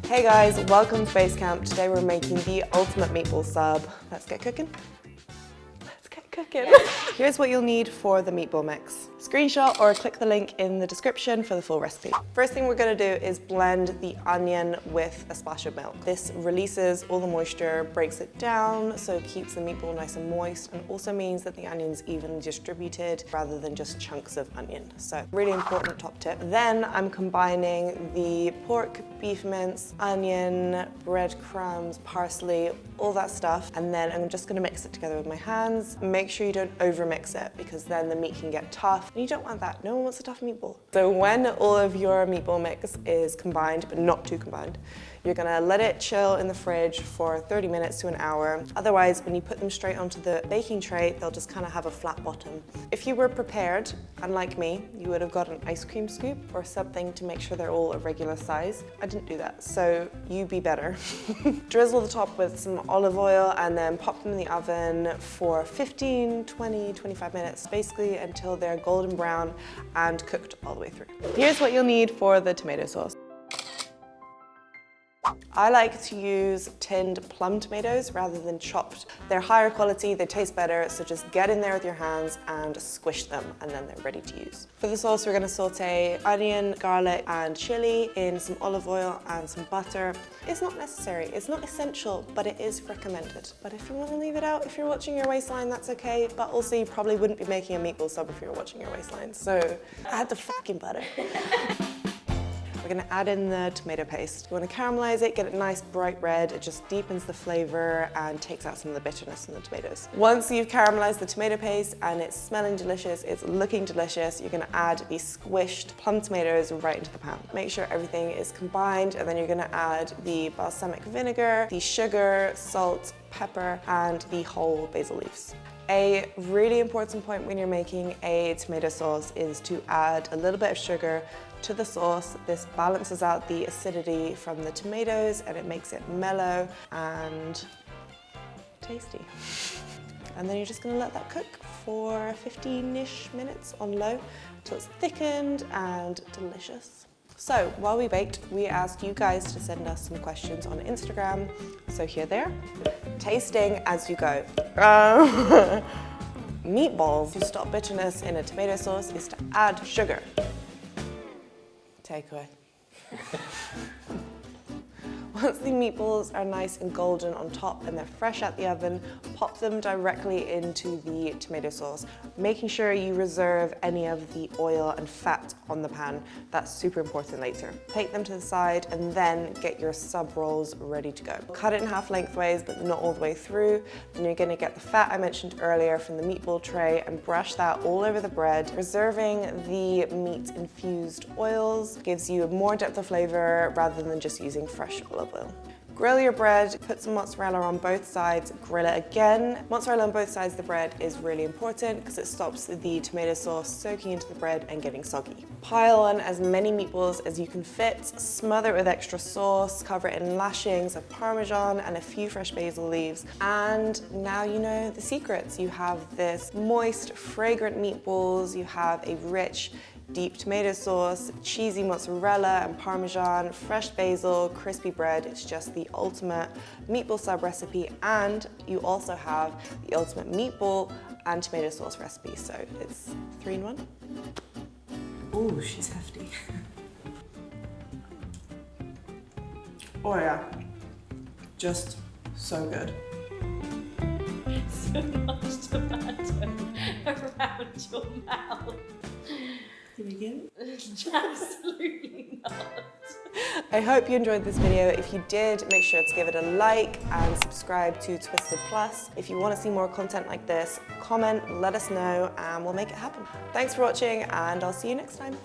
Hey guys, welcome to Basecamp. Today we're making the ultimate meatball sub. Let's get cooking. Let's get cooking. Here's what you'll need for the meatball mix. Screenshot or click the link in the description for the full recipe. First thing we're gonna do is blend the onion with a splash of milk. This releases all the moisture, breaks it down, so it keeps the meatball nice and moist, and also means that the onion's evenly distributed rather than just chunks of onion. So really important top tip. Then I'm combining the pork, beef mince, onion, breadcrumbs, parsley, all that stuff, and then I'm just gonna mix it together with my hands. Make sure you don't over mix it because then the meat can get tough. And you don't want that. No one wants a tough meatball. So when all of your meatball mix is combined, but not too combined, you're gonna let it chill in the fridge for 30 minutes to an hour. Otherwise, when you put them straight onto the baking tray, they'll just kind of have a flat bottom. If you were prepared, unlike me, you would have got an ice cream scoop or something to make sure they're all a regular size. I didn't do that, so you be better. Drizzle the top with some olive oil and then pop them in the oven for 15, 20, 25 minutes, basically until they're golden brown and cooked all the way through. Here's what you'll need for the tomato sauce. I like to use tinned plum tomatoes rather than chopped. They're higher quality, they taste better, so just get in there with your hands and squish them, and then they're ready to use. For the sauce, we're gonna saute onion, garlic, and chili in some olive oil and some butter. It's not necessary, it's not essential, but it is recommended. But if you wanna leave it out, if you're watching your waistline, that's okay, but also you probably wouldn't be making a meatball sub if you were watching your waistline, so add the fucking butter. We're gonna add in the tomato paste. You wanna caramelize it, get it nice bright red. It just deepens the flavor and takes out some of the bitterness in the tomatoes. Once you've caramelized the tomato paste and it's smelling delicious, it's looking delicious, you're gonna add the squished plum tomatoes right into the pan. Make sure everything is combined, and then you're gonna add the balsamic vinegar, the sugar, salt, pepper, and the whole basil leaves. A really important point when you're making a tomato sauce is to add a little bit of sugar to the sauce. This balances out the acidity from the tomatoes and it makes it mellow and tasty. And then you're just gonna let that cook for 15-ish minutes on low until it's thickened and delicious. So while we baked, we asked you guys to send us some questions on Instagram. So here they are. Tasting as you go. Meatballs to stop bitterness in a tomato sauce is to add sugar. Takeaway. Once the meatballs are nice and golden on top and they're fresh out the oven, pop them directly into the tomato sauce, making sure you reserve any of the oil and fat on the pan. That's super important later. Take them to the side and then get your sub rolls ready to go. Cut it in half lengthways, but not all the way through. Then you're gonna get the fat I mentioned earlier from the meatball tray and brush that all over the bread. Reserving the meat-infused oils gives you more depth of flavor rather than just using fresh olive oil. Grill your bread, put some mozzarella on both sides, grill it again. Mozzarella on both sides of the bread is really important because it stops the tomato sauce soaking into the bread and getting soggy. Pile on as many meatballs as you can fit, smother it with extra sauce, cover it in lashings of parmesan and a few fresh basil leaves. And now you know the secrets. You have this moist, fragrant meatballs, you have a rich, deep tomato sauce, cheesy mozzarella and parmesan, fresh basil, crispy bread. It's just the ultimate meatball sub recipe, and you also have the ultimate meatball and tomato sauce recipe, so it's 3-in-1. Ooh, she's hefty. Oh yeah, just so good. So much tomato around your mouth. Did we get it? Absolutely not. I hope you enjoyed this video. If you did, make sure to give it a like and subscribe to Twisted Plus. If you want to see more content like this, comment, let us know, and we'll make it happen. Thanks for watching, and I'll see you next time.